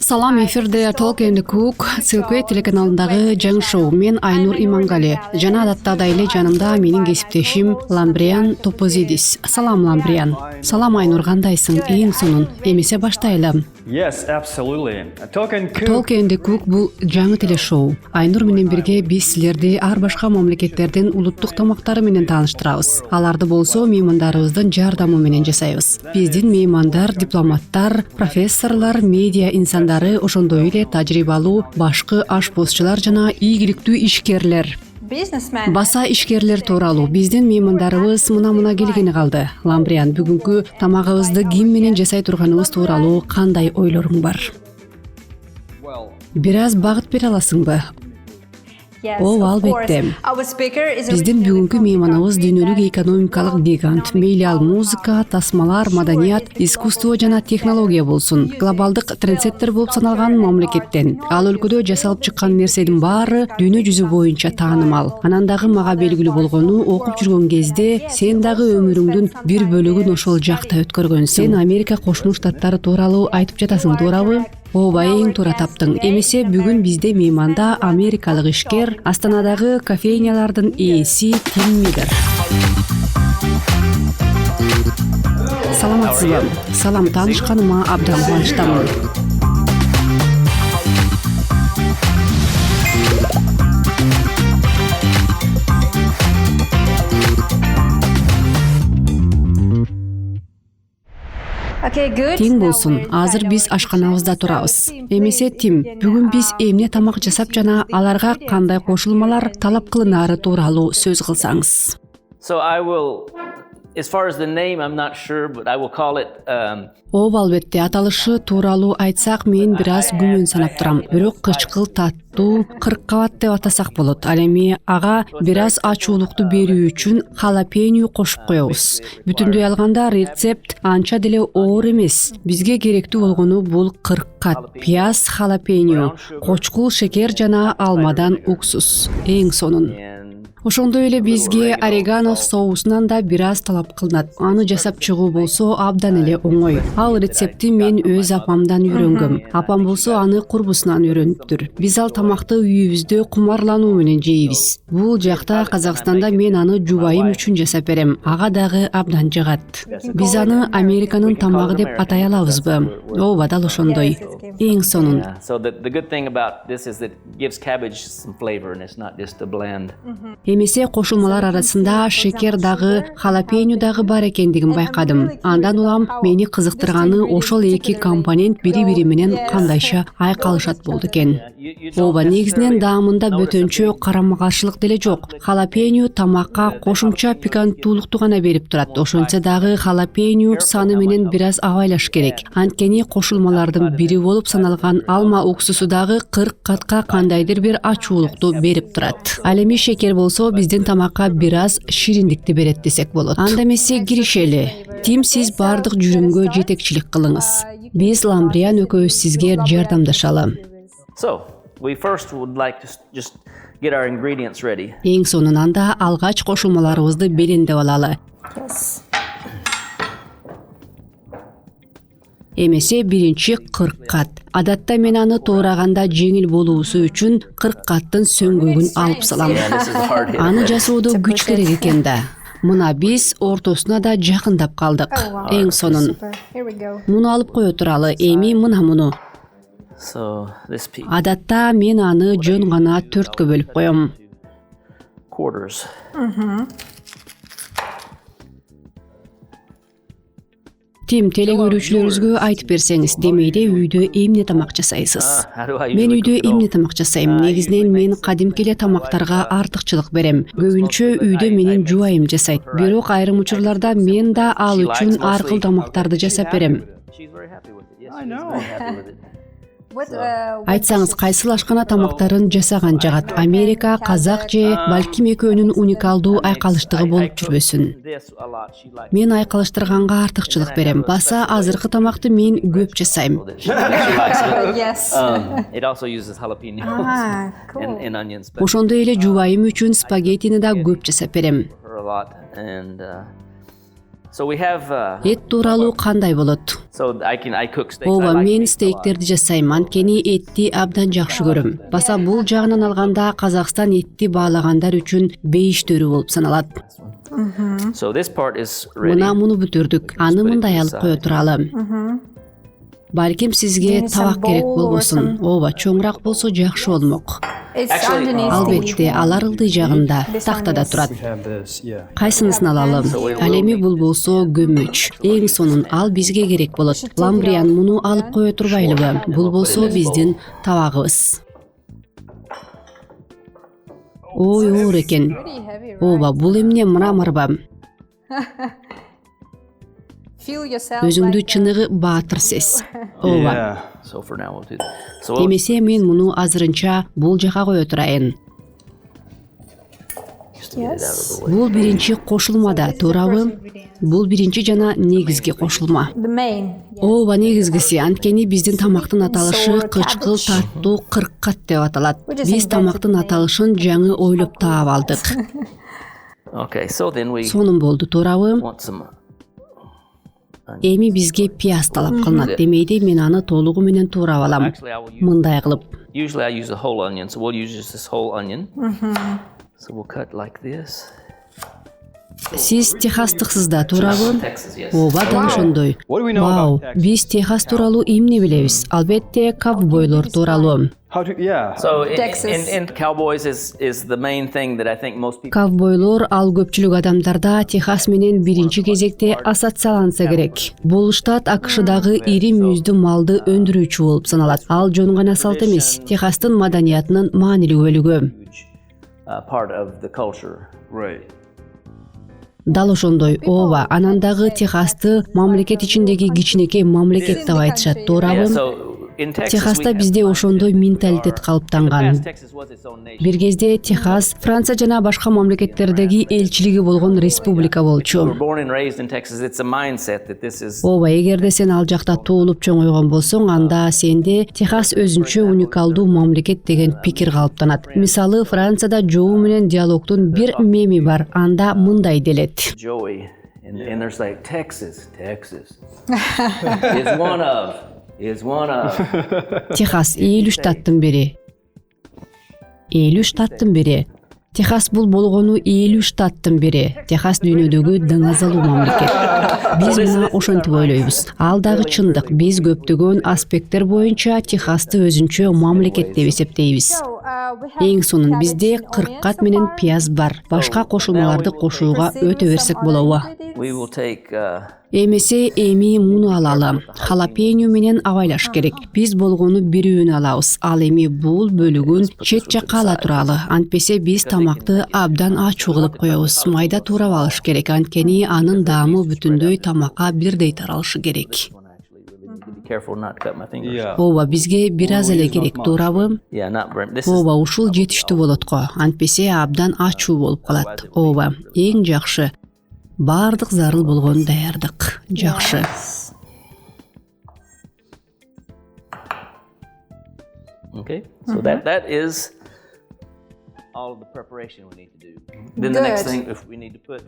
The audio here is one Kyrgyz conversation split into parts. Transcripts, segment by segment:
Салам, эфирде Talk and Cook Силкуэ телеканалындагы жаңы шоу. Мен Айнур Имангали. Жана адаттагыдай эле жанымда менин кесиптешим Ламбриан Топозидис. Салам, Ламбриан. Салам, Айнур, кандайсың? Эң сонун. Эмесе баштайлы. Yes, absolutely. Talk and Cook бул жаңы телешоу. Айнур менен бирге биз силерди ар башка мамлекеттердин улуттук тамактары менен тааныштырабыз. Аларды болсо меймандарыбыздын жардамы менен жасайбыз. Биздин меймандар дипломаттар, профессорлор, медиа инсандары, ошондой эле тажрыйбалуу башкы ашпозчулар жана ийгиликтүү ишкерлер. Баса ишкерлер тууралуу биздин меймандарыбыз мына келгени калды. Ламбриан, бүгүнкү тамагыбызды ким менен жасай турганыбыз тууралуу кандай ойлоруң бар? Бир аз багыт бере аласыңбы? Ооба, албетте. Биздин бүгүнкү мейманыбыз дүйнөлүк экономикалык гигант. Мейли ал музыка, тасмалар, маданият, искусство жана технология болсун. Глобалдык трендсеттер болуп саналган мамлекеттен. Ал өлкөдө жасалып чыккан нерсенин баары дүйнө жүзү боюнча таанымал. Анан дагы мага белгилүү болгону, окуп жүргөн кезде сен дагы өмүрүңдүн бир бөлүгүн ошол жакта өткөргөнсүң. Сен Америка Кошмо Штаттары тууралуу айтып жатасың, туурабы? Ооба, эң туура таптың. Эмесе бүгүн бизде мейманда америкалык ишкер, Астанадагы кофейнялардын ээси Тим Миллер. Саламатсызбы? Салам, таанышканыма абдан кубанычтамын. Тим болсун, азыр биз ашканабызда турабыз. Эмесе Тим, бүгүн биз эмне тамак жасап жана аларга кандай кошулмалар талап кылынаары тууралуу сөз кылсаңыз. Ооба, албетте, аталышы тууралуу айтсак мен бир аз күмөн санап турам. Бирок кычкыл таттуу 40 кабат деп атасак болот. Ал эми ага бир аз ачуулукту берүү үчүн халапеньо кошуп коебуз. Бүтүндөй алганда рецепт анча деле оор эмес. Бизге керектүү болгону бул 40 кат пияз, халапеньо, кочкул, шекер жана алмадан уксус. Эң сонун. Ошондой эле бизге орегано соусунан да бир аз талап кылынат. Аны жасап чыгуу болсо абдан эле оңой. Ал рецептти мен өз апамдан үйрөнгөм. Апам болсо аны курбусунан үйрөнүптүр. Биз ал тамакты үйүбүздө кумарлануу менен жейбиз. Бул жакта Казакстанда мен аны жубайым үчүн жасап берем. Ага дагы абдан жагат. Биз аны Американын тамагы деп атай алабызбы? Ооба, дал ошондой. Эң сонун. Эмесе кошулмалар арасында шекер дагы, халапеньо дагы бар экендигин байкадым. Андан улам мени кызыктырганы ошол эки компонент бири-бири менен кандайча айкалышат болду экен. Ооба, негизинен даамында бөтөнчө карама-каршылык деле жок. Халапеньо тамакка кошумча пиканттуулукту гана берип турат. Ошентсе дагы халапеньо саны менен бир аз абайлаш керек. Анткени кошулмалардын бири болуп саналган алма уксусу дагы 40 катка кандайдыр бир ачуулукту берип турат. Ал эми шекер болсо биздин тамакка бир аз шириндикти берет десек болот. Анда эмесе киришели. Тим, сиз бардык жүрүмгө жетекчилик кылыңыз. Биз Ламбриан экөөбүз сизге жардамдашалы. Эң сонунанда алгач кошулмаларыбызды белендеп алалы. Эмесе биринчи 40 кат. Адатта мен аны тоораганда жеңил болуусу үчүн 40 каттын сөңгөгүн алып салам. Аны жасоодо күч керек экен да. Мына биз ортосуна да жакындап калдык. Эң сонун. Муну алып кое туралы. Эми мына муну. Адатта мен аны жөн гана 4кө бөлүп коем. Тим, телегөрүүчүлөрүбүзгө айтып берсеңиз, демейде үйдө эмне тамак жасайсыз? Мен үйдө эмне тамак жасайм? Негизинен мен кадимки эле тамактарга артыкчылык берем. Көбүнчө үйдө менин жубайым жасайт. Бирок айрым учурларда мен да ал үчүн ар кыл тамактарды жасап берем. Айтсаңыз, кайсыл ашкана тамактарын жасаган жагат? Америка, казак же балким экөөнүн уникалдуу айкалыштыгы болуп жүрбөсүн? Мен айкалыштырганга артыкчылык берем. Баса азыркы тамакты мен көп жасайм. Ошондой эле жубайым үчүн спагеттини да көп жасап берем. So we have Эт тууралуу кандай болот? so I cook steaks. I Ооба, like мен steaks a lot. стейктерди жасайм, анткени этти абдан жакшы көрөм. Баса бул жагынан алганда Казакстан этти баалагандар үчүн бейиштөрү болуп саналат. So this part is ready. Мына муну бүтүрдүк. Аны мындай алып кое туралы. Балким сизге табак керек болбосун. Ооба, чоңураак болсо жакшы болмок. Албетте, алар ылдый жагында, тактада турат. We have this, yeah. Кайсынысын алалым? Ал эми бул болсо көмөч. Эң сонун ал бизге керек болот. Ламбриан муну алып кое турбайлыбы? Бул болсо биздин табагыбыз. Ой, оор экен. Ооба, бул эмне мраморба? Өзүңдү чыныгы баатыр сез. Ооба. Yeah. So for now we'll do that. So we'll- Эмесе мен муну азырынча бул жака кое турайын. just to get it out of the way. Бул биринчи кошулмада, туурабы? Бул биринчи жана негизги кошулма. Ооба, негизгиси, анткени биздин тамактын аталышы кычкыл, таттуу, кырккат деп аталат. Биз тамактын аталышын жаңы ойлоп таап алдык. Okay, so then we Сонун болду, туурабы? want some. Эми бизге пияз талап кылынат. Демейди мен аны толугу менен туурап алам. Actually, I will use. Мындай кылып. Usually, I use a whole onion, so we'll use just this whole onion. So we'll cut like this. Сиз Техастыксыз да, туурабы? Texas, yes. Ооба, дал ошондой. What do we know Вау, about Texas? биз Техас тууралуу эмне билебиз? Албетте, ковбойлор тууралуу. How to, yeah. So Texas. in Cowboys is the main thing that I think most people. Ковбойлор ал көпчүлүк адамдарда Техас менен биринчи кезекте ассоциацияланса керек. Бул штат АКШдагы ири мүйүздүү малды өндүрүүчү болуп саналат. Ал жөн гана салт эмес, Техастын маданиятынын маанилүү бөлүгү. Huge part of the culture. Right. Дал ошондой, ооба, анан дагы Техасты мамлекет ичиндеги кичинекей мамлекет деп айтышат, Yeah, туурабы? so in Texas, Техаста we have бизде like ошондой менталитет In the калыптанган. past, Texas was its own nation. Бир кезде Техас Франция жана башка мамлекеттердеги элчилиги болгон республика болчу. We're born and raised in Texas. It's a mindset that this is. Ооба, эгерде сен ал жакта туулуп чоңойгон болсоң, анда сенде Техас өзүнчө уникалдуу мамлекет деген пикир калыптанат. Мисалы, Францияда Жоу менен диалогтун бир меми бар. Анда мындай делет. Joey, and there's like Texas is one of. Техас 50 штаттын бири. 50 штаттын бири. Техас бул болгону 50 штаттын бири. Техас дүйнөдөгү даңазалуу мамлекет. Биз мына ошентип ойлойбуз. Ал дагы чындык. Биз көптөгөн аспекттер боюнча Техасты өзүнчө мамлекет деп эсептейбиз. Эң сонун бизде кырккат менен пияз бар. Башка кошулмаларды кошууга өтө берсек болобу? We will take. Эмесе эми муну алалы. Халапеньо менен абайлаш керек. Биз болгону бирүүнү алабыз. Ал эми бул бөлүгүн чет жакка ала туралы. Антпесе биз тамакты абдан ачуу кылып коебуз. Майда туурап алыш керек. Анткени анын даамы бүтүндөй тамакка бирдей таралышы керек. Be careful not to cut my fingers. Yeah. Ооба, бизге бир аз эле керек, туурабы? Yeah, not burn. This is. Ооба, ушул жетиштүү болот го. Антпесе абдан ачуу болуп калат. Ооба, эң жакшы. Бардык зарыл болгон даярдык. Жакшы. Okay, so that is all of the preparation we need to do. Then the next Good. thing, if we need to put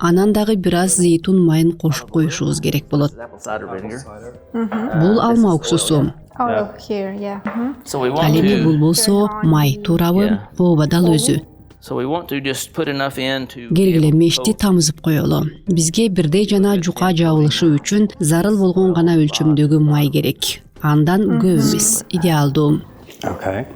Анан дагы бир аз зейтун майын кошуп коюшубуз керек болот. apple cider vinegar. Бул алма уксусу. Oh, here, yeah. So we Ал want эми бул to. болсо май, туурабы? Ооба, дал өзү. So we want to just put enough in to. Келгиле мешти тамызып коелу. Бизге бирдей жана жука жабылышы үчүн зарыл болгон гана өлчөмдөгү май керек. Андан көп эмес, идеалдуу. Okay.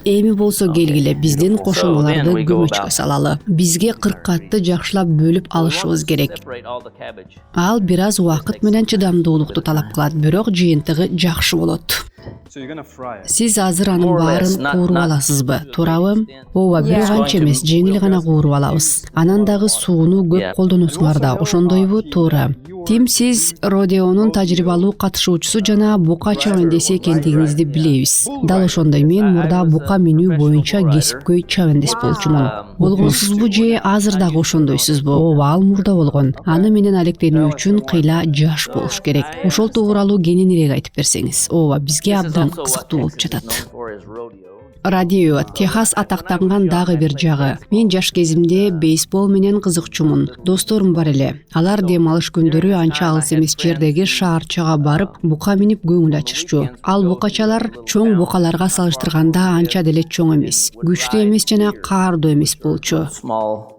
Эми болсо келгиле биздин кошулмаларды көмөчкө салалы. Бизге кырккатты жакшылап бөлүп алышыбыз керек. Separate all the cabbage. Ал бир аз убакыт менен чыдамдуулукту талап кылат, бирок жыйынтыгы жакшы болот. So you're gonna fry it. Сиз азыр анын баарын кууруп аласызбы, туурабы? Ооба, бирок анча эмес, жеңил гана кууруп алабыз. Анан дагы сууну көп колдоносуңар да, ошондойбу, туура. Тим, сиз Родеонун тажрыйбалуу катышуучусу жана бука чабандеси экендигиңизди билебиз. Дал ошондой мен мурда бука минүү боюнча кесипкөй чабандес болчумун. Болгонсузбу же азыр дагы ошондойсузбу? Ооба, ал мурда болгон. Аны менен алектенүү үчүн кыйла жаш болуш керек. Ошол тууралуу кененирээк айтып берсеңиз. Ооба, бизге абдан кызыктуу болуп жатат. Known for his rodeo. Радио Техас атактанган дагы бир жагы. Мен жаш кезимде бейсбол менен кызыкчумун. Досторум бар эле. Алар дем алыш күндөрү анча алыс эмес жердеги шаарчага барып, бука минип көңүл ачышчу. Ал букачалар чоң букаларга салыштырганда анча деле чоң эмес. Күчтүү эмес жана каардуу эмес болчу. Small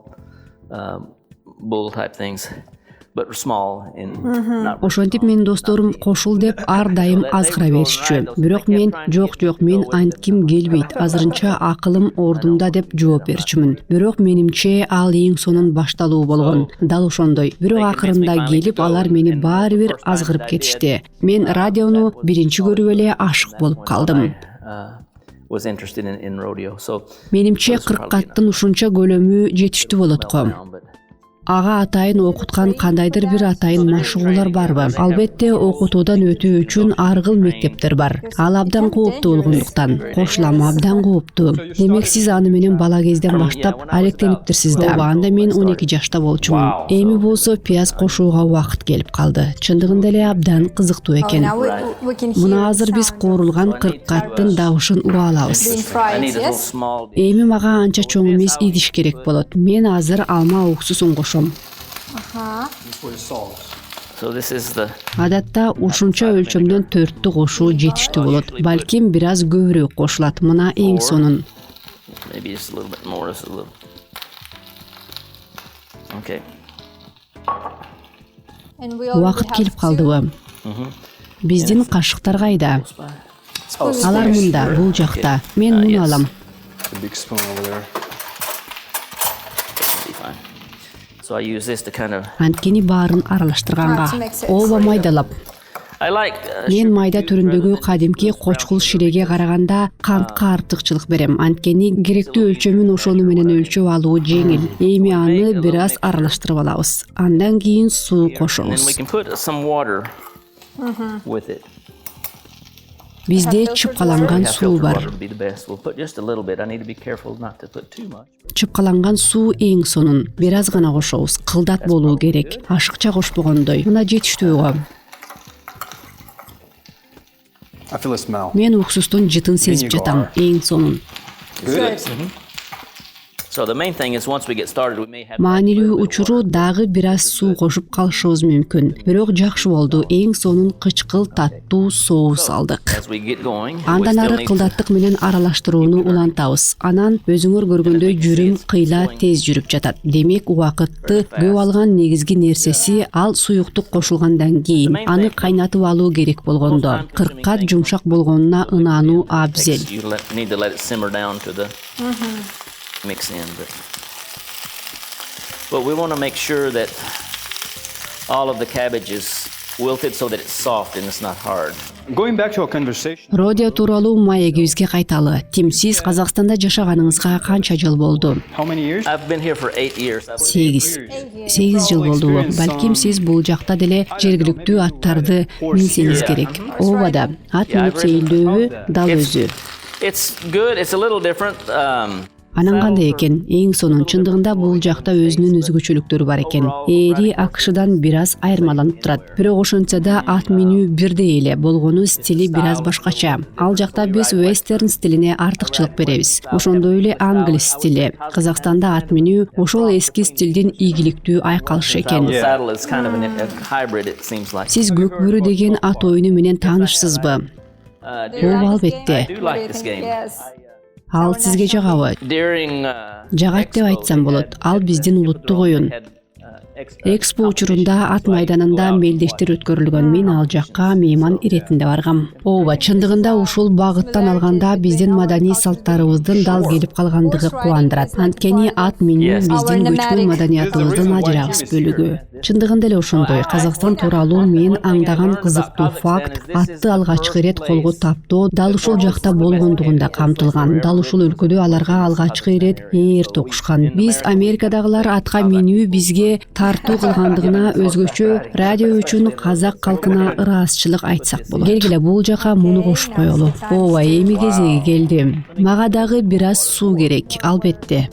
bull type things, but small and not. Ошентип менин досторум кошул деп ар дайым азгыра беришчү. Бирок мен жок, мен антким келбейт. Азырынча акылым ордунда деп жооп берчүмүн. Бирок менимче ал эң сонун башталуу болгон. Дал ошондой. Бирок акырында келип алар мени баары бир азгырып кетишти. Мен радиону биринчи көрүп эле ашык болуп калдым. Was interested in rodeo. So Менимче кыркаттын ушунча көлөмү жетиштүү болот го. Ага атайын окуткан кандайдыр бир атайын машыгуулар барбы? Албетте окутуудан өтүү үчүн аргыл мектептер бар. Ал абдан кооптуу болгондуктан, кошулам абдан кооптуу. Демек сиз аны менен бала кезден баштап алектениптирсиз да. Анда мен 12 жашта болчумун. Эми болсо пияз кошууга убакыт келип калды. Чындыгында эле абдан кызыктуу экен. Мына азыр биз коорулган кыркаттын дабышын уга алабыз. I need a little small. Эми мага анча чоң эмес идиш керек болот. Мен азыр алма уксусун кошом. This way sauce. So this is the. Адатта ушунча өлчөмдөн 4тү кошуу жетиштүү болот. Балким бир аз көбүрөөк кошулат. Мына эң сонун. Maybe just a little bit more. Just a little. Okay. Убакыт келип калдыбы? Биздин кашыктар кайда? Алар мында, бул жакта. Мен муну алам. The big spoon over there. Be fine. So I use this to kind of. Анткени баарын аралаштырганга. Ооба майдалап. I like. Мен майда түрүндөгү кадимки кочкул ширеге караганда кантка артыкчылык берем. Анткени керектүү өлчөмүн ошону менен өлчөп алуу жеңил. Эми аны бир аз аралаштырып алабыз. Андан кийин суу And then we кошобуз. can put some water with it. Бизде чыпкаланган Yeah, суу filtered бар. water would be the best. We'll put just a little bit. I need to be careful not to put too much. Чыпкаланган суу эң сонун. Бир аз гана кошобуз. Кылдат болуу керек. Ашыкча кошпогондой. Мына жетиштүү го. I feel a smell. Мен уксустун жытын сезип жатам. Эң сонун. Good. So the main thing is once we get started, we may have. Маанилүү учуру дагы бир аз суу кошуп калышыбыз мүмкүн. Бирок жакшы болду. Эң сонун кычкыл таттуу соус алдык. As we get going, we Андан still ары need. кылдаттык менен аралаштырууну улантабыз. Анан өзүңөр көргөндөй жүрүм кыйла тез жүрүп жатат. Демек убакытты көп алган негизги нерсеси ал суюктук кошулгандан кийин аны кайнатып алуу керек болгондо. Кыркат жумшак болгонуна ынаануу абзел. You need to let it simmer down to the mix in, but we want to make sure that all of the cabbage is wilted so that it's soft and it's not hard. Going back to our conversation. Родио тууралуу маегибизге кайталы. Тим, сиз Казакстанда жашаганыңызга канча жыл болду? How many years? I've been here for 8 years. 8 жыл болду. Балким сиз бул жакта деле жергиликтүү аттарды минсеңиз керек. Ооба да, ат минип сейилдөөбү дал өзү. It's good. It's a little different. Анан кандай экен? Эң сонун чындыгында бул жакта өзүнүн өзгөчөлүктөрү бар экен. Эри АКШдан бир аз айырмаланып турат. Бирок ошентсе да ат минүү бирдей эле болгону стили бир аз башкача. Ал жакта биз вестерн стилине артыкчылык беребиз. Ошондой эле англис стили. Казакстанда ат минүү ошол эски стилдин ийгиликтүү айкалышы экен. The saddle is kind of a hybrid. It seems like. Сиз көк бөрү деген ат оюну менен таанышсызбы? Ооба, албетте. I do like this game. Ал сизге жагабы? During Жагат деп айтсам болот. Ал биздин улуттук оюн. Экспо учурунда ат майданында мелдештер өткөрүлгөн. Мен ал жакка мейман иретинде баргам. Ооба, чындыгында ушул багыттан алганда биздин маданий салттарыбыздын дал келип калгандыгы кубандырат. Анткени ат минүү биздин көчмөн маданиятыбыздын ажырагыс бөлүгү. Чындыгында эле ошондой. Казакстан тууралуу мен аңдаган кызыктуу факт атты алгачкы ирет колго таптоо дал ушул жакта болгондугунда камтылган. Дал ушул өлкөдө аларга алгачкы ирет эрте окушкан. Биз Америкадагылар атка минүү бизге тартуу кылгандыгына өзгөчө радио үчүн казак калкына ыраазчылык айтсак болот. Келгиле бул жака муну кошуп коелу. Ооба, эми кезеги келди. Мага дагы бир аз суу керек, албетте.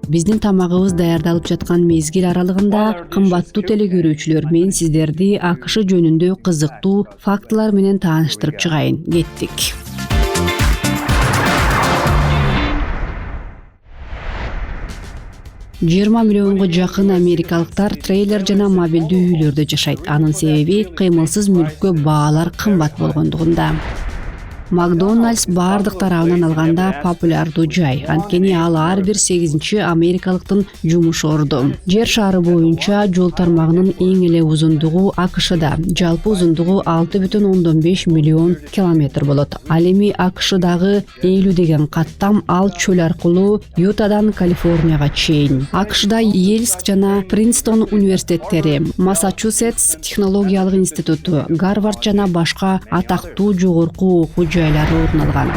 Биздин тамагыбыз даярдалып жаткан мезгил аралыгында кымбаттуу телекөрүүчүлөр, мен сиздерди АКШ жөнүндө кызыктуу фактылар менен тааныштырып чыгайын. Кеттик. 20 миллионго жакын америкалыктар трейлер жана мобилдүү үйлөрдө жашайт. Анын себеби кыймылсыз мүлккө баалар кымбат болгондугунда. Макдоналдс бардык тарабынан алганда популярдуу жай. Анткени ал ар бир 8-чи америкалыктын жумуш орду. Жер шары боюнча жол тармагынын эң эле узундугу АКШда. Жалпы узундугу 6,5 миллион километр болот. Ал эми АКШдагы 50 деген каттам ал чөл аркылуу Ютадан Калифорнияга чейин. АКШда Йельск жана Принстон университеттери, Массачусетс технологиялык институту, Гарвард жана башка атактуу жогорку окуу жайлары орун алган.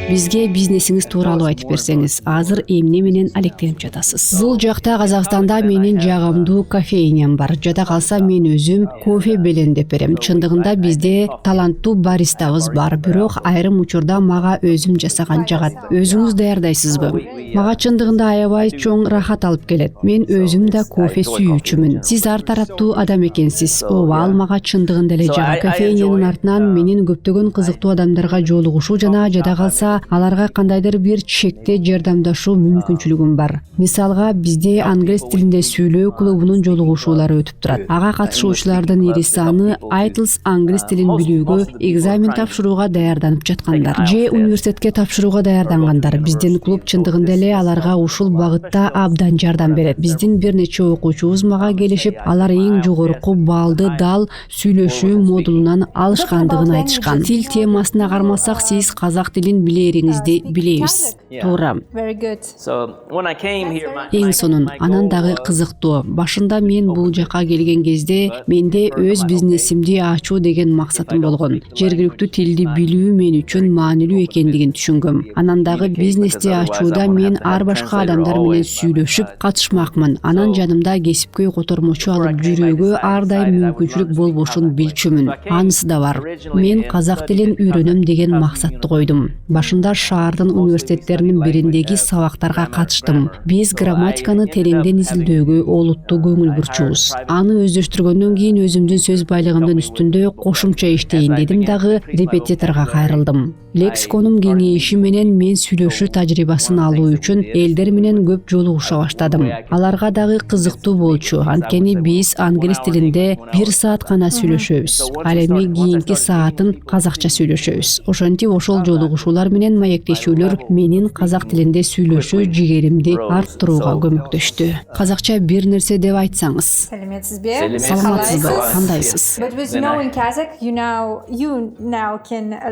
Бизге бизнесиңиз тууралуу айтып берсеңиз, азыр эмне менен алектенип жатасыз? Бул жакта Казакстанда менин жагымдуу кофейням бар. Жада калса мен өзүм кофе белендеп берем. Чындыгында бизде таланттуу баристабыз бар, бирок айрым учурда мага өзүм жасаган жагат. Өзүңүз даярдайсызбы? Мага чындыгында аябай чоң рахат алып келет. Мен өзүм да кофе сүйүүчүмүн. Сиз ар тараптуу адам экенсиз. Ооба, ал мага чындыгында эле жагат. Кофейнянын артынан менин көптөгөн кызыктуу адамдарга жолугушуу жана жада калса аларга кандайдыр бир чекте жардамдашуу мүмкүнчүлүгүм бар. Мисалга, бизде англис тилинде сүйлөө клубунун жолугушуулары өтүп турат. Ага катышуучулардын ири саны IELTS англис тилин билүүгө, экзамен тапшырууга даярданып жаткандар же университетке тапшырууга даярдангандар. Биздин клуб чындыгында эле аларга ушул багытта абдан жардам берет. Биздин бир нече окуучубуз мага келишип, алар эң жогорку баллды дал сүйлөшүү модулунан алышкандыгын айтышкан. Тил темасына кармасак, сиз казак тилин билеріңізді билебиз. Туура. Эң сонун, анан дагы кызыктуу. Башында мен бул жака келген кезде менде өз бизнесимди ачуу деген максатым болгон. Жергиликтүү тилди билүү мен үчүн маанилүү экендигин түшүнгөм. Анан дагы бизнести ачууда мен ар башка адамдар менен сүйлөшүп катышмакмын. Анан жанымда кесипкөй котормочу алып жүрүүгө ар дайым мүмкүнчүлүк болбошун билчүмүн. Анысы да бар. Мен казак тилин үйрөнөм деген максатты койдум. Башында шаардын университеттеринин бириндеги сабактарга катыштым. Биз грамматиканы тереңден изилдөөгө олуттуу көңүл бурчубуз. Аны өздөштүргөндөн кийин өзүмдүн сөз байлыгымдын үстүндө кошумча иштейин дедим дагы репетиторго кайрылдым. Лексиконум кеңейиши менен мен сүйлөшүү тажрыйбасын алуу үчүн элдер менен көп жолугуша баштадым. Аларга дагы кызыктуу болчу, анткени биз англис тилинде 1 саат гана сүйлөшөбүз. Ал эми кийинки саатын казакча сүйлөшөбүз. Ошентип ошол жолугушуулар менен маектешүүлөр менин казак тилинде сүйлөшүү жигеримди арттырууга көмөктөштү. Казакча бир нерсе деп айтсаңыз. Саламатсызбы? Кандайсыз?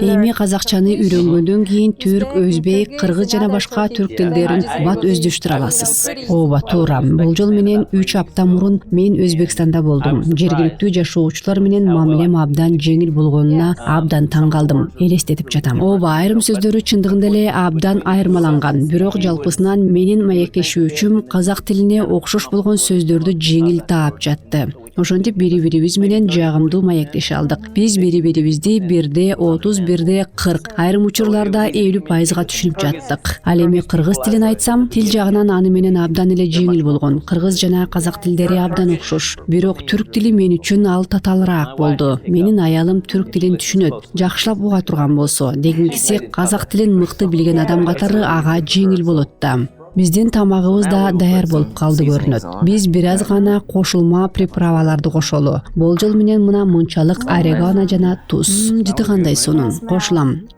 Эми казакчаны үйрөнгөндөн кийин түрк, өзбек, кыргыз жана башка түрк тилдерин бат өздөштүрө аласыз. Ооба, туура. Болжол менен 3 апта мурун мен Өзбекстанда болдум. Жергиликтүү жашоочулар менен мамилем абдан жеңил болгонуна абдан таң калдым. Элестетип жатам. Ооба, айрым сөздөрү чындыгында эле абдан айырмаланган, бирок жалпысынан менин маектешүүчүм казак тилине окшош болгон сөздөрдү жеңил таап жатты. Ошентип бири-бирибиз менен жагымдуу маектеше алдык. Биз бири-бирибизди 1/30, 1/40, айрым учурларда 50% түшүнүп жаттык. Ал эми кыргыз тилин айтсам, тил жагынан аны менен абдан эле жеңил болгон. Кыргыз жана казак тилдери абдан окшош. Бирок түрк тили мен үчүн ал татаалыраак болду. Менин аялым түрк тилин түшүнөт, жакшылап уга турган болсо, дегенкиси казак тилин мыкты билген адам катары ага жеңил болот да. Биздин тамагыбыз да даяр болуп калды көрүнөт. Биз бир аз гана кошулма приправаларды кошолу. Болжол менен мына мынчалык орегано жана туз. Жыты кандай сонун, кошулам.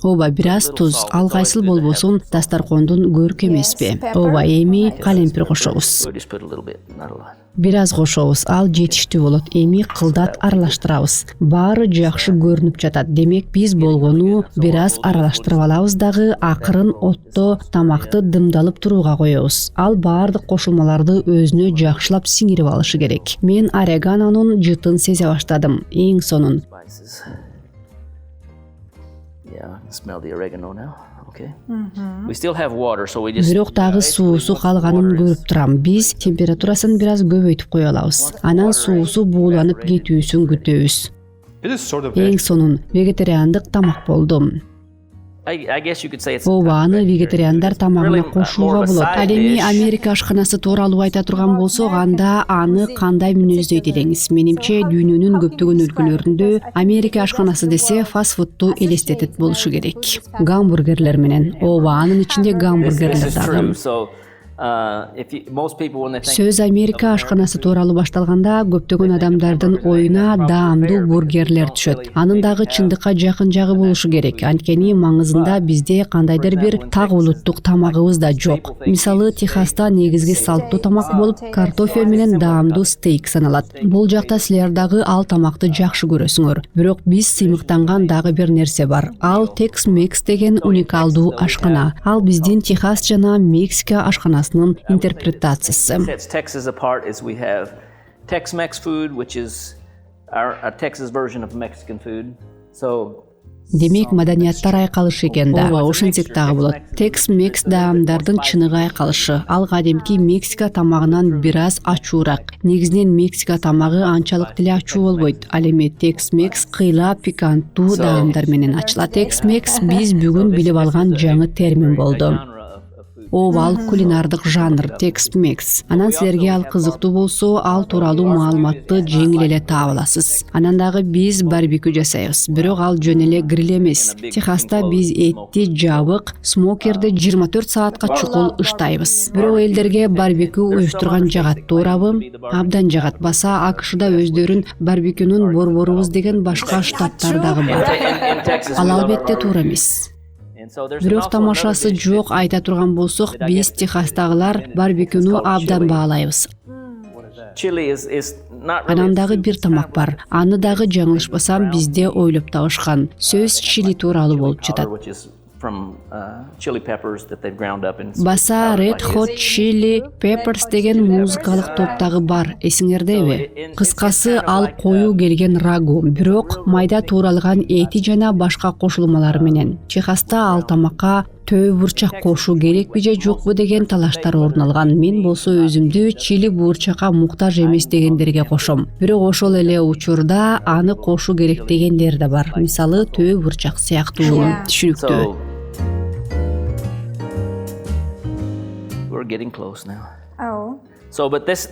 Ооба, бир аз туз, ал кайсыл болбосун дастаркондун көркү эмеспи. Ооба, эми калемпир кошобуз. Бир аз кошобуз, ал жетиштүү болот. Эми кылдат аралаштырабыз. Баары жакшы көрүнүп жатат. Демек биз болгону бир аз аралаштырып алабыз дагы акырын отто тамакты дымдалып турууга коебуз. Ал баардык кошулмаларды өзүнө жакшылап сиңирип алышы керек. Мен ореганонун жытын сезе баштадым. Эң сонун. Бирок дагы суусу калганын көрүп турам. Биз температурасын бир аз көбөйтүп кое алабыз. Анан суусу бууланып кетүүсүн күтөбүз. Эң сонун вегетариандык тамак болду. I guess you could say it's Ооба, аны вегетариандар тамагына кошууга болот. Ал эми Америка ашканасы тууралуу айта турган болсок, анда аны кандай мүнөздөйт элеңиз? Менимче дүйнөнүн көптөгөн өлкөлөрүндө Америка ашканасы десе фастфудту элестетет болушу керек. Гамбургерлер менен. Ооба, анын ичинде гамбургерлер дагы. Сөз Америка ашканасы тууралуу башталганда көптөгөн адамдардын оюна даамдуу бургерлер түшөт. Анын дагы чындыкка жакын жагы болушу керек. Анткени маңызында бизде кандайдыр бир так улуттук тамагыбыз да жок. Мисалы, Техаста негизги салттуу тамак болуп картофель менен даамдуу стейк саналат. Бул жакта силер дагы ал тамакты жакшы көрөсүңөр. Бирок биз сыймыктанган дагы бир нерсе бар. Ал Tex-Mex деген уникалдуу ашкана. Ал биздин Техас жана Мексика ашканасы интерпретациясы. Sets Texas apart is we have Tex-Mex food, which is a Texas version of Mexican food. So Демек, маданияттар айкалышы экен да. Ооба, ошентсек дагы болот. Tex-Mex даамдардын чыныгы айкалышы. Ал кадимки Мексика тамагынан бир аз ачуураак. Негизинен Мексика тамагы анчалык деле ачуу болбойт. Ал эми Tex-Mex кыйла пиканттуу даамдар менен ачылат. Tex-Mex биз бүгүн билип алган жаңы термин болду. Ооба, ал кулинардык жанр Tex-Mex. Анан силерге ал кызыктуу болсо, ал тууралуу маалыматты жеңил эле таап аласыз. Анан дагы биз барбекю жасайбыз. Бирок ал жөн эле гриль эмес. Техаста биз этти жабык смокерде 24 саатка чукул ыштайбыз. Бирок элдерге барбекю уюштурган жагат, туурабы? Абдан жагат. Баса АКШда өздөрүн барбекюнун борборубуз деген башка штаттар дагы бар. Ал албетте туура эмес. Бирок тамашасы жок айта турган болсок, биз Техастагылар барбекюну абдан баалайбыз. Анан дагы бир тамак бар. Аны дагы жаңылышпасам бизде ойлоп табышкан. Сөз чили тууралуу болуп жатат. Баса Red Hot Chili Peppers деген музыкалык топтагы бар, эсиңердеби? Кыскасы, ал коюу келген рагу, бирок майда тууралган эти жана башка кошулмалар менен. Техаста ал тамакка төө бурчак кошуу керекпи же жокпу деген талаштар орун алган. Мен болсо өзүмдү чили бурчакка муктаж эмес дегендерге кошом. Бирок ошол эле учурда аны кошуу керек дегендер да бар. Мисалы, төө бурчак сыяктуу. Түшүнүктүү. We're getting close now. Oh. So, but this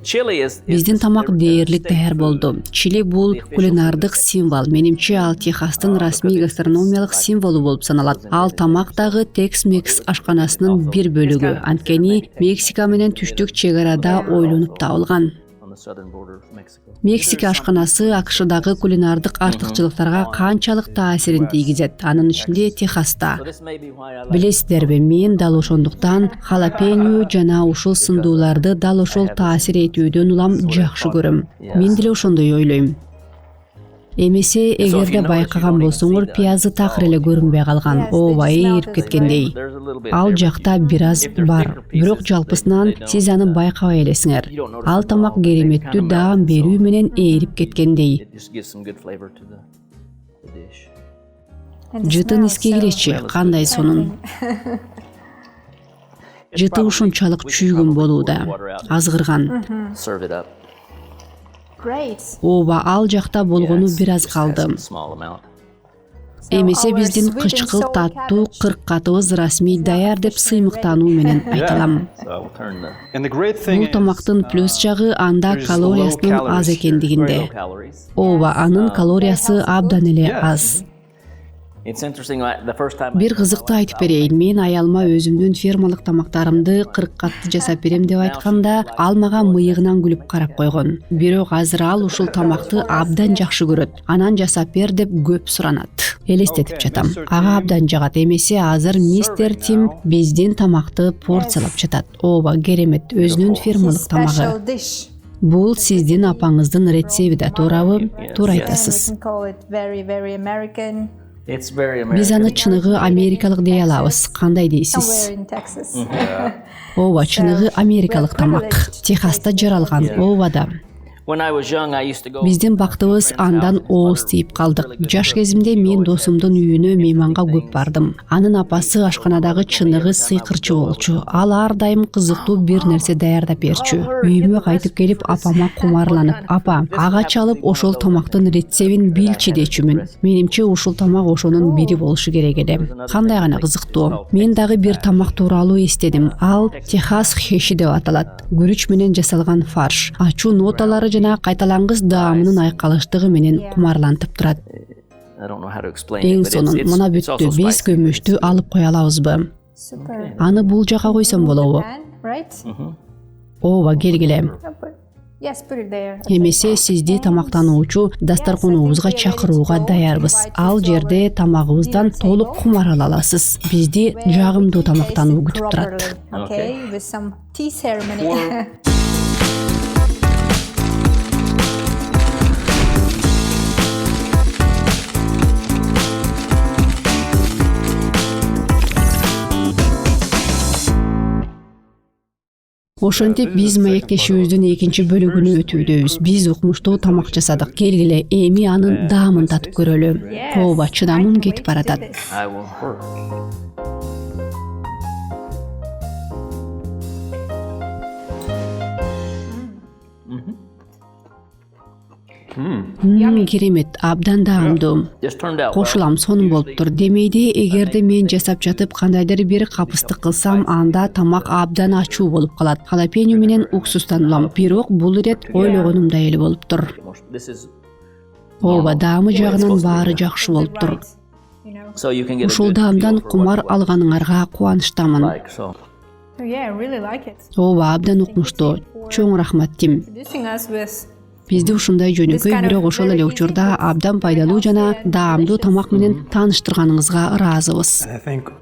chili is Биздин тамак дээрлик даяр болду. Чили бул кулинардык символ. Менимче ал Техастын расмий гастрономиялык символу болуп саналат. Ал тамак дагы Tex-Mex ашканасынын бир бөлүгү. Анткени Мексика менен түштүк чек арада ойлонуп табылган. Мексика ашканасы АКШдагы кулинардык артыкчылыктарга канчалык таасирин тийгизет, анын ичинде Техаста. Билесиздерби, мен дал ошондуктан халапеньо жана ушул сындууларды дал ошол таасир этүүдөн улам жакшы көрөм. Мен деле ошондой ойлойм. Эмесе, эгерде байкаган болсоңор, пиязы такыр эле көрүнбөй калган. Ооба, ээрип кеткендей. Ал жакта бир аз бар. Бирок жалпысынан сиз аны байкабай элесиңер. Ал тамак кереметтүү даам берүү менен ээрип кеткендей. Жытын эске киречи, кандай сонун. Жыты ушунчалык чүйгөн болууда, азгырган. Ооба, ал жакта болгону бир аз калды. Эмесе биздин кычкыл таттуу кыркатыбыз расмий даяр деп сыймыктануу менен айталам. Бул тамактын плюс жагы анда калориясынын аз экендигинде. Ооба, анын калориясы абдан эле аз. Бир кызыктуу айтып берейин. Мен аялыма өзүмдүн фермалык тамактарымды кыркатты жасап берем деп айтканда, ал мага мыйыгынан күлүп карап койгон. Бирок азыр ал ушул тамакты абдан жакшы көрөт. Анан жасап бер деп көп суранат. Элестетип жатам. Ага абдан жагат. Эмесе азыр мистер Тим биздин тамакты порциялап жатат. Ооба, керемет, өзүнүн фермалык тамагы. Бул сиздин апаңыздын рецепти да, туурабы? Туура айтасыз. Биз аны чыныгы америкалык дей алабыз. Кандай дейсиз? Ооба, чыныгы америкалык тамак. Техаста жаралган. Ооба да. When I was young, I used to go. Биздин бактыбыз андан ооз тийип калдык. Жаш кезимде мен досумдун үйүнө мейманга көп бардым. Анын апасы ашканадагы чыныгы сыйкырчы болчу. Ал ар дайым кызыктуу бир нерсе даярдап берчү. Үйүмө кайтып келип апама кумарланып, "Апа, ага чалып ошол тамактын рецептин билчи" дечүмүн. Менимче ушул тамак ошонун бири болушу керек эле. Кандай гана кызыктуу. Мен дагы бир тамак тууралуу эстедим. Ал Техас хеши деп аталат. Күрүч менен жасалган фарш. Ачуу ноталары жана кайталангыс даамынын айкалыштыгы менен кумарлантып турат. I don't know how to explain Эң it, but сонун мына it's also бүттү. Биз spicy. көмүштү алып кое алабызбы? Super. Аны бул жака койсом болобу? Pan, right? Ооба, келгиле. Yes, put it there. Эмесе сизди тамактануучу дастарконубузга чакырууга даярбыз. Ал жерде тамагыбыздан толук кумар ала аласыз. Бизди жагымдуу тамактануу күтүп турат. Okay, with some tea ceremony. Ошентип биз маектешибиздин экинчи бөлүгүнө өтүүдөбүз. Биз укмуштуу тамак жасадык. Келгиле, эми анын даамын татып көрөлү. Ооба, чыдамым кетип баратат. I will. Керемет, абдан даамдуу. Just turned out well. Кошулам, сонун болуптур. Демейде, эгерде мен жасап жатып кандайдыр бир капыстык кылсам, анда тамак абдан ачуу болуп калат. Халапеньо менен уксустан улам. Бирок бул ирет ойлогонумдай эле болуптур. This is Ооба, даамы жагынан баары жакшы болуптур. You know. so you can get a Ушул good даамдан feel for what кумар you алганыңарга кубанычтамын. like. So So yeah, I really like it. Ооба, абдан укмуштуу. Чоң рахмат, Тим. Introducing us with Бизди ушундай жөнөкөй, бирок ошол эле учурда абдан пайдалуу жана даамдуу тамак менен тааныштырганыңызга ыраазыбыз. I think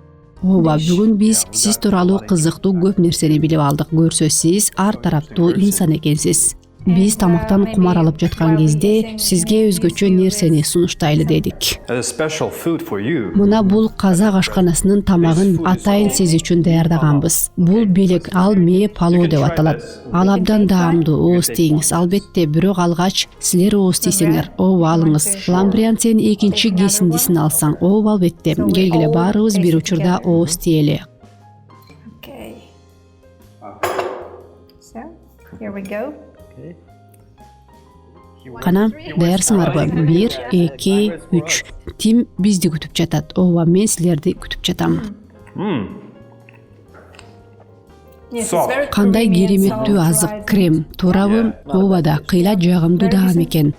Ооба, бүгүн биз сиз тууралуу кызыктуу көп нерсени билип алдык. Көрсө сиз ар тараптуу инсан экенсиз. Биз тамактан кумар алып жаткан кезде сизге өзгөчө нерсени сунуштайлы дедик. that is special food for you. Мына бул казак ашканасынын тамагын атайын сиз үчүн даярдаганбыз. Бул белек, ал мээ палоо деп аталат. Ал абдан даамдуу, ооз тийиңиз. Албетте, бирок алгач силер ооз тийсеңер, ооба алыңыз. Ламбриан сен экинчи кесиндисин алсаң, ооба албетте. Келгиле, баарыбыз бир учурда ооз тиели. okay. So here we go. Кана, даярсыңарбы? 1, 2, 3. Тим бизди күтүп жатат. Ооба, мен силерди күтүп жатам. Yes, it's Soft. very Кандай creamy and кереметтүү soft, азык, right? крем, туурабы? Ооба да, кыйла жагымдуу даам экен.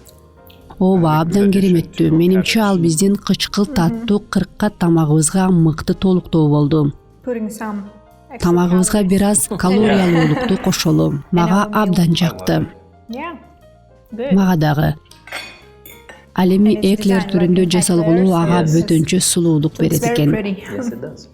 Ооба, абдан кереметтүү. Менимче ал биздин кычкыл таттуу кыркка тамагыбызга мыкты толуктоо болду. Putting some extra Тамагыбызга бир аз calories. калориялуулукту кошолу. Мага абдан жакты. Yeah, good. Мага дагы. Ал эми эклер түрүндө жасалгулу ага бөтөнчө сулуулук It's берет very экен. pretty. yes, it does.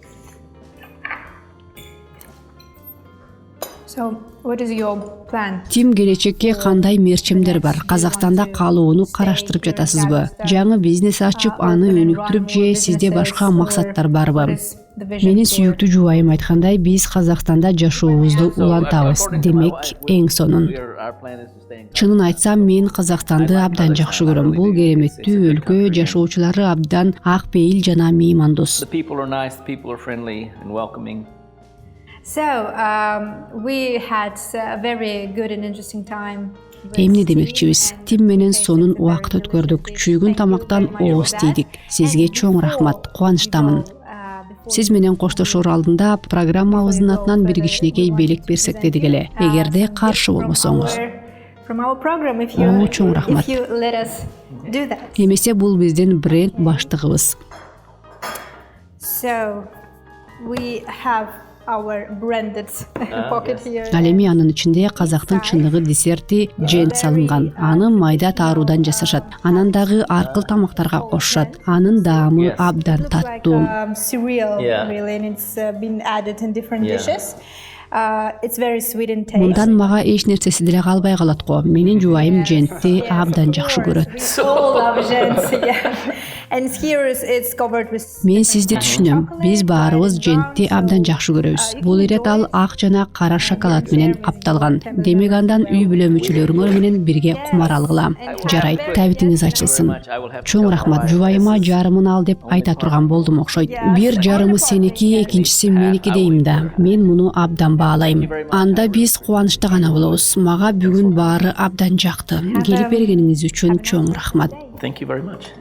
So what is your plan? Тим, келечекке кандай мерчемдер бар? Казакстанда калууну караштырып жатасызбы? Жаңы бизнес ачып, аны өнүктүрүп же сизде башка максаттар барбы? What is the vision Менин for- сүйүктүү жубайым айткандай, биз Казакстанда жашообузду улантабыз. Демек, эң сонун. Our plan is to stay in Чынын айтсам, мен Казакстанды абдан жакшы көрөм. Бул кереметтүү өлкө, жашоочулары абдан ак пейил жана меймандос. The people are nice, the people are friendly and welcoming. So we had a very good and interesting time. with Эмне Steve демекчибиз? and Тим менен Faith сонун together. убакыт өткөрдүк. Чүйгүн Thank you тамактан very much ооз for that. тийдик. Сизге And чоң before рахмат. Кубанычтамын. we go, before Сиз менен коштошор алдында программабыздын атынан бир кичинекей белек берсек дедик эле. Эгерде каршы болбосоңуз. From our program, if Оо, you, чоң рахмат. if you let us do that. Эмесе бул биздин бренд баштыгыбыз. So we have our branded pocket here. Ал эми анын ичинде казактын чындыгы десерти жент салынган. Аны майда тааруудан жасашат. Анан дагы аркыл тамактарга кошушат. Анын даамы абдан Looks like таттуу. cereal, Yeah. really, and it's been added in different Yeah. dishes. It's very sweet in taste. Мындан мага эч нерсеси деле калбай калат го. Менин жубайым жентти абдан жакшы көрөт. All love gents, yeah. And here it's covered with. Мен сизди түшүнөм. Биз баарыбыз жентти абдан жакшы көрөбүз. Бул ирет ал ак жана кара шоколад менен капталган. Демек андан үй бүлө мүчөлөрүңөр менен бирге кумар алгыла. Жарайт, табитиңиз ачылсын. Чоң рахмат. Жубайыма жарымын ал деп айта турган болдум окшойт. Бир жарымы сеники, экинчиси меники дейм да. Мен муну абдан баалайм. Анда биз кубанычта гана болобуз. Мага бүгүн баары абдан жакты. Келип бергениңиз үчүн чоң рахмат. Thank you very much.